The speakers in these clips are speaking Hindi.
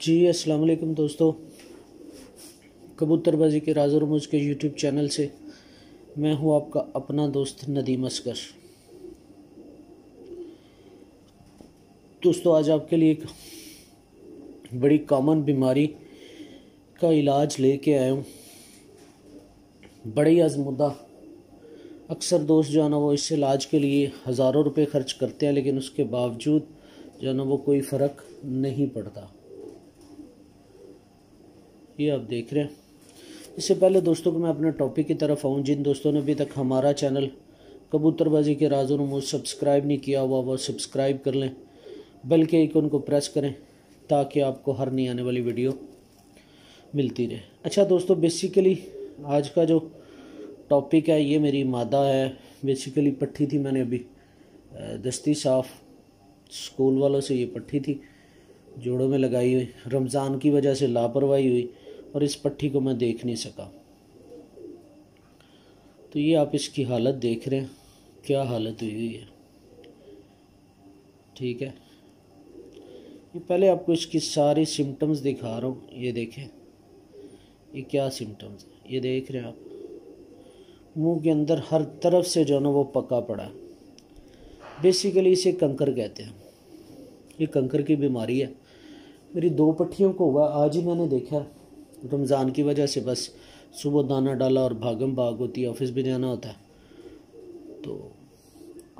जी अस्सलाम वालेकुम दोस्तों, कबूतरबाजी के राज और रमूज के यूट्यूब चैनल से मैं हूं आपका अपना दोस्त नदीम असगर। दोस्तों, आज आपके लिए एक बड़ी कॉमन बीमारी का इलाज लेके आया हूं। बड़ी आजमुदा। अक्सर दोस्त जो है ना वो इस इलाज के लिए हज़ारों रुपए खर्च करते हैं, लेकिन उसके बावजूद जो है ना वो कोई फ़र्क नहीं पड़ता। ये आप देख रहे हैं। इससे पहले दोस्तों को मैं अपने टॉपिक की तरफ आऊँ, जिन दोस्तों ने अभी तक हमारा चैनल कबूतरबाजी के राज और रमूज सब्सक्राइब नहीं किया हुआ वो सब्सक्राइब कर लें, बल्कि आइकन को प्रेस करें ताकि आपको हर नई आने वाली वीडियो मिलती रहे। अच्छा दोस्तों, बेसिकली आज का जो टॉपिक है ये मेरी मादा है। बेसिकली पट्टी थी, मैंने अभी दस्ती साफ स्कूल वालों से ये पट्टी थी जोड़ों में लगाई हुई। रमज़ान की वजह से लापरवाही हुई और इस पट्टी को मैं देख नहीं सका। तो ये आप इसकी हालत देख रहे हैं, क्या हालत हुई है। ठीक है, ये पहले आपको इसकी सारी सिम्टम्स दिखा रहा हूँ। ये देखें, ये क्या सिम्टम्स है। ये देख रहे हैं आप, मुंह के अंदर हर तरफ से जो है ना वो पका पड़ा है। बेसिकली इसे कंकर कहते हैं। ये कंकर की बीमारी है। मेरी 2 पट्टियों को हुआ, आज ही मैंने देखा। रमज़ान की वजह से बस सुबह दाना डाला और भागम भाग होती है, ऑफिस भी जाना होता है। तो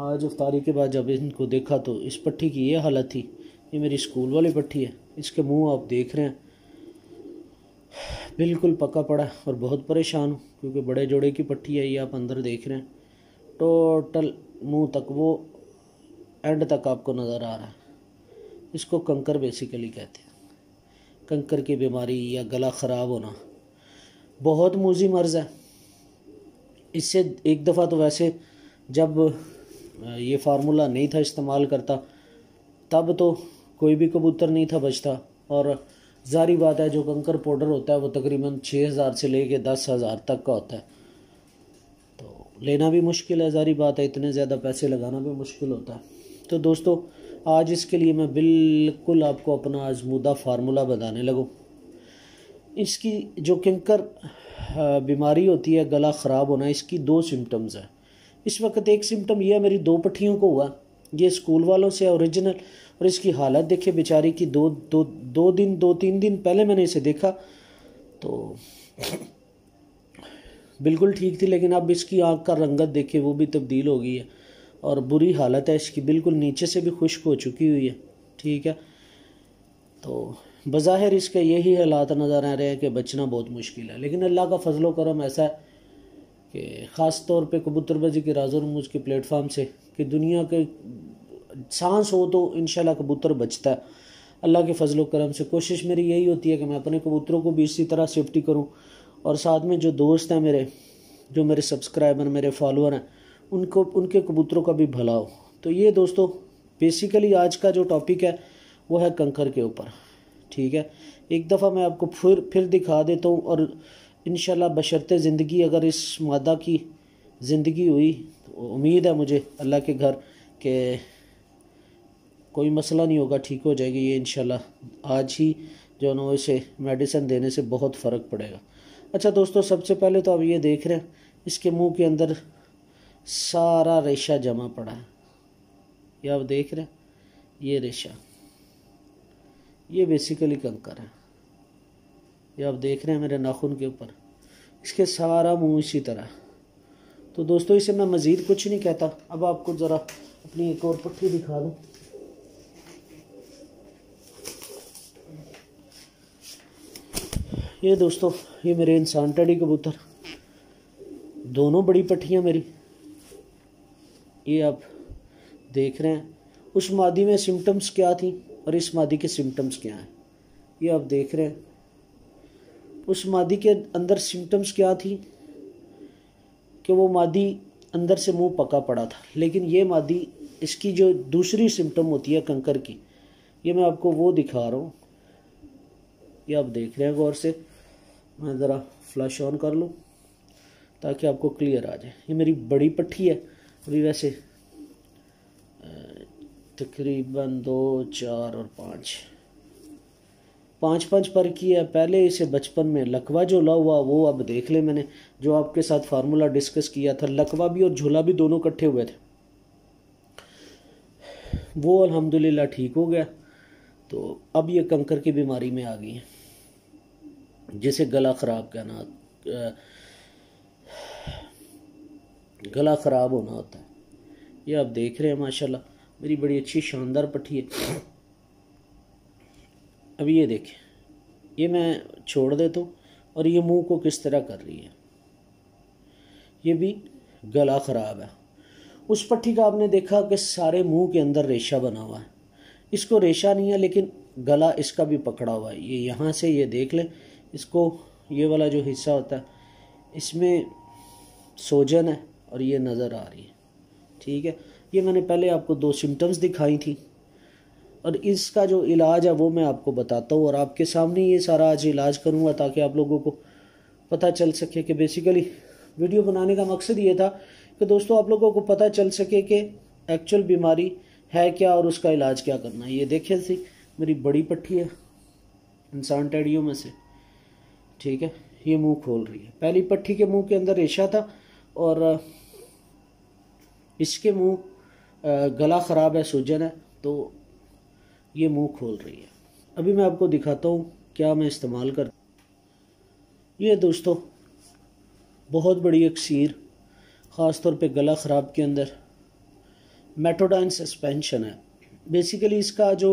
आज इफ्तारी के बाद जब इनको देखा तो इस पट्टी की ये हालत थी। ये मेरी स्कूल वाली पट्टी है। इसके मुंह आप देख रहे हैं, बिल्कुल पका पड़ा है और बहुत परेशान हूँ क्योंकि बड़े जोड़े की पट्टी है। ये आप अंदर देख रहे हैं, टोटल मुंह तक वो एंड तक आपको नज़र आ रहा है। इसको कंकर बेसिकली कहते हैं। कंकर की बीमारी या गला ख़राब होना बहुत मूजी मर्ज़ है। इससे एक दफ़ा तो वैसे जब ये फार्मूला नहीं था इस्तेमाल करता तब तो कोई भी कबूतर नहीं था बचता। और जारी बात है, जो कंकर पाउडर होता है वो तकरीबन 6,000 से लेके 10,000 तक का होता है। तो लेना भी मुश्किल है, जारी बात है, इतने ज़्यादा पैसे लगाना भी मुश्किल होता है। तो दोस्तों, आज इसके लिए मैं बिल्कुल आपको अपना आजमूदा फार्मूला बताने लगूँ। इसकी जो कंकर बीमारी होती है, गला ख़राब होना, इसकी 2 सिम्टम्स हैं। इस वक्त एक सिम्टम ये है, मेरी 2 पट्टियों को हुआ। ये स्कूल वालों से ओरिजिनल। और इसकी हालत देखिए बेचारी की। 2-3 दिन पहले मैंने इसे देखा तो बिल्कुल ठीक थी, लेकिन अब इसकी आँख का रंगत देखिए वो भी तब्दील हो गई है और बुरी हालत है इसकी, बिल्कुल नीचे से भी खुश्क हो चुकी हुई है। ठीक है, तो बज़ाहिर इसके यही हालात नज़र आ रहे हैं कि बचना बहुत मुश्किल है। लेकिन अल्लाह का फजलो करम ऐसा है कि ख़ास तौर पे कबूतरबाजी के राज और रमूज के प्लेटफार्म से कि दुनिया के सांस हो तो इंशाल्लाह कबूतर बचता है। अल्लाह के फजलो करम से कोशिश मेरी यही होती है कि मैं अपने कबूतरों को भी इसी तरह सेफ्टी करूं और साथ में जो दोस्त हैं मेरे, जो मेरे सब्सक्राइबर, मेरे फॉलोअर हैं, उनको उनके कबूतरों का भी भला हो। तो ये दोस्तों बेसिकली आज का जो टॉपिक है वो है कंकर के ऊपर। ठीक है, एक दफ़ा मैं आपको फिर दिखा देता हूँ और इंशाल्लाह बशर्ते ज़िंदगी, अगर इस मादा की ज़िंदगी हुई तो उम्मीद है मुझे अल्लाह के घर के कोई मसला नहीं होगा, ठीक हो जाएगी ये इंशाल्लाह। आज ही जो है ना इसे मेडिसिन देने से बहुत फ़र्क पड़ेगा। अच्छा दोस्तों, सबसे पहले तो आप ये देख रहे हैं, इसके मुंह के अंदर सारा रेशा जमा पड़ा है। ये आप देख रहे हैं, ये रेशा, ये बेसिकली कंकर है। ये आप देख रहे हैं मेरे नाखून के ऊपर, इसके सारा मुंह इसी तरह। तो दोस्तों, इसे मैं मज़ीद कुछ नहीं कहता। अब आपको ज़रा अपनी एक और पट्टी दिखा दूँ। ये दोस्तों, ये मेरे इंसान टेडी कबूतर, दोनों बड़ी पट्टियाँ मेरी, ये आप देख रहे हैं। उस मादी में सिम्टम्स क्या थी और इस मादी के सिम्टम्स क्या हैं, ये आप देख रहे हैं। उस मादी के अंदर सिम्टम्स क्या थी कि वो मादी अंदर से मुंह पका पड़ा था, लेकिन ये मादी, इसकी जो दूसरी सिम्टम होती है कंकर की, ये मैं आपको वो दिखा रहा हूँ। ये आप देख रहे हैं गौर से। मैं ज़रा फ्लैश ऑन कर लूँ ताकि आपको क्लियर आ जाए। ये मेरी बड़ी पट्टी है, अभी वैसे तकरीबन 2, 4 और 5 5-5 पर की है। पहले इसे बचपन में लकवा झोला हुआ, वो अब देख ले, मैंने जो आपके साथ फार्मूला डिस्कस किया था, लकवा भी और झोला भी दोनों इकट्ठे हुए थे, वो अल्हम्दुलिल्लाह ठीक हो गया। तो अब ये कंकर की बीमारी में आ गई है, जिसे गला ख़राब कहना, गला ख़राब होना होता है। ये आप देख रहे हैं माशाल्लाह मेरी बड़ी अच्छी शानदार पट्टी है। अभी ये देखें, ये मैं छोड़ देता हूँ और ये मुंह को किस तरह कर रही है, ये भी गला ख़राब है। उस पट्टी का आपने देखा कि सारे मुंह के अंदर रेशा बना हुआ है, इसको रेशा नहीं है लेकिन गला इसका भी पकड़ा हुआ है। ये यहाँ से ये देख लें, इसको ये वाला जो हिस्सा होता है इसमें सोजन है और ये नज़र आ रही है, ठीक है। ये मैंने पहले आपको 2 सिम्टम्स दिखाई थी और इसका जो इलाज है वो मैं आपको बताता हूँ और आपके सामने ये सारा आज इलाज करूँगा ताकि आप लोगों को पता चल सके कि बेसिकली वीडियो बनाने का मकसद ये था कि दोस्तों आप लोगों को पता चल सके कि एक्चुअल बीमारी है क्या और उसका इलाज क्या करना है। ये देखिए सी मेरी बड़ी पट्टी है इंसान टेडियों में से, ठीक है। ये मुंह खोल रही है, पहली पट्टी के मुंह के अंदर रेशा था और इसके मुंह गला ख़राब है, सूजन है, तो ये मुंह खोल रही है। अभी मैं आपको दिखाता हूँ क्या मैं इस्तेमाल कर। ये दोस्तों बहुत बड़ी अक्सीर, ख़ास तौर पे गला ख़राब के अंदर मेटोडाइन सस्पेंशन है। बेसिकली इसका जो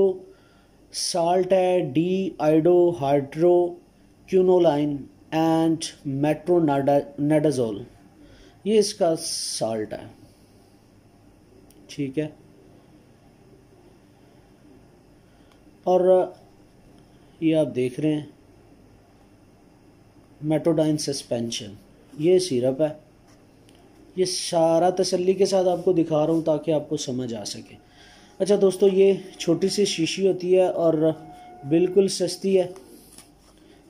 साल्ट है डी आइडो हाइड्रो क्यूनोलाइन एंड मेट्रोनाडाजोल, ये इसका साल्ट है, ठीक है। और ये आप देख रहे हैं मेटोडाइन सस्पेंशन, ये सिरप है। ये सारा तसल्ली के साथ आपको दिखा रहा हूँ ताकि आपको समझ आ सके। अच्छा दोस्तों, ये छोटी सी शीशी होती है और बिल्कुल सस्ती है,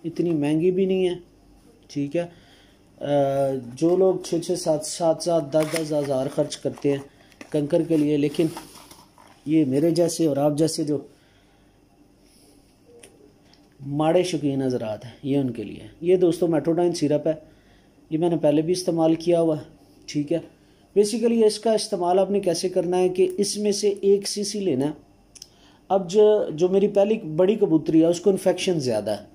इतनी महंगी भी नहीं है, ठीक है। जो लोग 6-6, 7-7, 10-10 हज़ार खर्च करते हैं कंकर के लिए, लेकिन ये मेरे जैसे और आप जैसे जो माड़े शौकीन हज़रात हैं, ये उनके लिए। ये दोस्तों मेट्रोडाइन सिरप है, ये मैंने पहले भी इस्तेमाल किया हुआ है, ठीक है। बेसिकली इसका इस्तेमाल आपने कैसे करना है कि इसमें से 1 सीसी लेना है। अब जो मेरी पहली बड़ी कबूतरी है उसको इन्फेक्शन ज़्यादा है,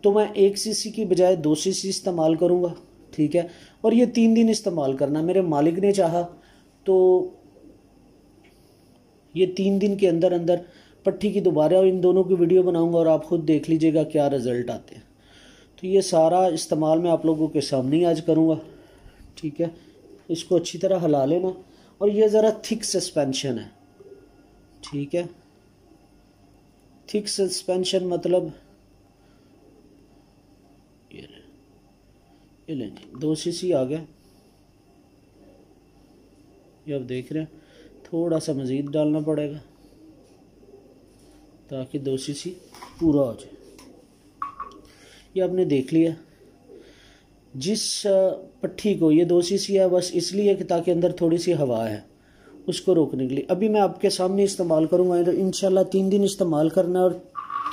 तो मैं 1 सीसी की बजाय 2 सीसी इस्तेमाल करूँगा, ठीक है। और ये 3 दिन इस्तेमाल करना, मेरे मालिक ने चाहा तो ये 3 दिन के अंदर अंदर पट्टी की दोबारा इन दोनों की वीडियो बनाऊंगा और आप खुद देख लीजिएगा क्या रिज़ल्ट आते हैं। तो ये सारा इस्तेमाल मैं आप लोगों के सामने ही आज करूँगा, ठीक है। इसको अच्छी तरह हिला लेना और ये ज़रा थिक सस्पेंशन है, ठीक है। थिक सस्पेंशन मतलब ये लें 2 सीसी आ गया, ये आप देख रहे हैं। थोड़ा सा मज़ीद डालना पड़ेगा ताकि 2 सीसी पूरा हो जाए। ये आपने देख लिया, जिस पट्टी को ये 2 सीसी है बस इसलिए कि ताकि अंदर थोड़ी सी हवा है उसको रोकने के लिए। अभी मैं आपके सामने इस्तेमाल करूँगा, तो इंशाल्लाह 3 दिन इस्तेमाल करना है और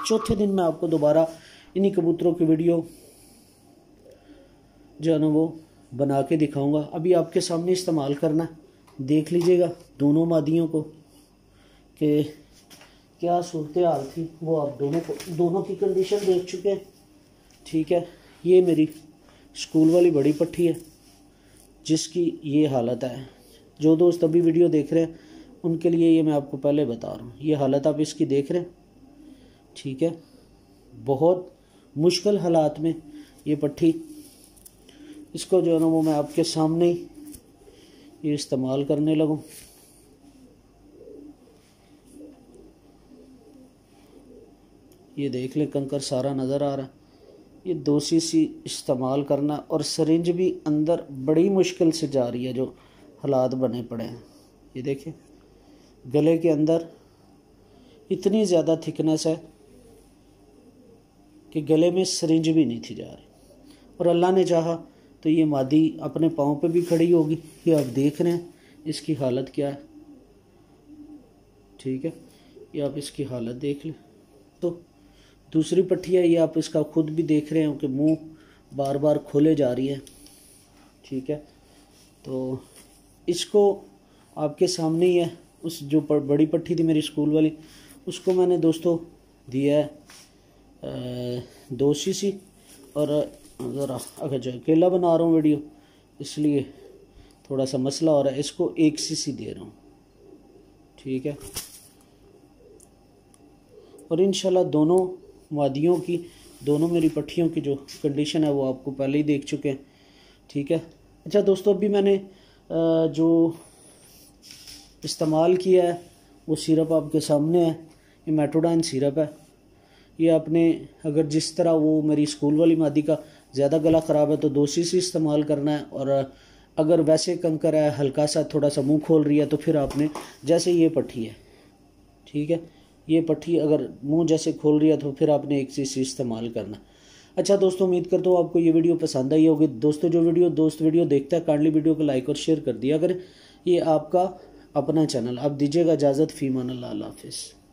चौथे दिन मैं आपको दोबारा इन्हीं कबूतरों की वीडियो जो है ना वो बना के दिखाऊँगा। अभी आपके सामने इस्तेमाल करना, देख लीजिएगा दोनों मादियों को कि क्या सूरत हाल थी, वो आप दोनों की कंडीशन देख चुके हैं, ठीक है। ये मेरी स्कूल वाली बड़ी पट्टी है जिसकी ये हालत है। जो दोस्त अभी वीडियो देख रहे हैं उनके लिए ये मैं आपको पहले बता रहा हूँ, ये हालत आप इसकी देख रहे हैं, ठीक है। बहुत मुश्किल हालात में ये पट्टी, इसको जो है ना वो मैं आपके सामने ही ये इस्तेमाल करने लगूँ। ये देख ले कंकर सारा नज़र आ रहा है। ये 2 सीसी इस्तेमाल करना और सरिंज भी अंदर बड़ी मुश्किल से जा रही है, जो हालात बने पड़े हैं। ये देखें गले के अंदर इतनी ज़्यादा थिकनेस है कि गले में सरिंज भी नहीं थी जा रही, और अल्लाह ने चाहा तो ये मादी अपने पाँव पे भी खड़ी होगी। ये आप देख रहे हैं इसकी हालत क्या है, ठीक है। ये आप इसकी हालत देख लें। तो दूसरी पट्टी है, ये आप इसका खुद भी देख रहे हो कि मुंह बार बार खोले जा रही है। ठीक है, तो इसको आपके सामने ही है। उस जो बड़ी पट्टी थी मेरी स्कूल वाली, उसको मैंने दोस्तों दिया है 2 cc। और ज़रा अगर जो अकेला बना रहा हूँ वीडियो, इसलिए थोड़ा सा मसला हो रहा है, इसको 1 cc दे रहा हूँ। ठीक है, और इंशाल्लाह दोनों वादियों की, दोनों मेरी पट्टियों की जो कंडीशन है वो आपको पहले ही देख चुके हैं। ठीक है, अच्छा दोस्तों, अभी मैंने जो इस्तेमाल किया है वो सिरप आपके सामने है। ये मेट्रोडाइन सिरप है। ये आपने अगर जिस तरह वो मेरी स्कूल वाली मादी का ज़्यादा गला ख़राब है तो 2 cc इस्तेमाल करना है, और अगर वैसे कंकर है, हल्का सा थोड़ा सा मुंह खोल रही है, तो फिर आपने जैसे ये पट्टी है, ठीक है, ये पट्टी अगर मुंह जैसे खोल रही है तो फिर आपने 1 cc इस्तेमाल करना। अच्छा दोस्तों, उम्मीद करता हूँ आपको ये वीडियो पसंद आई होगी। दोस्तों, जो दोस्त वीडियो देखता है काइंडली वीडियो को लाइक और शेयर कर दिया करें। ये आपका अपना चैनल, आप दीजिएगा इजाज़त। फ़ी अमान अल्लाह, अल्लाह हाफ़िज़।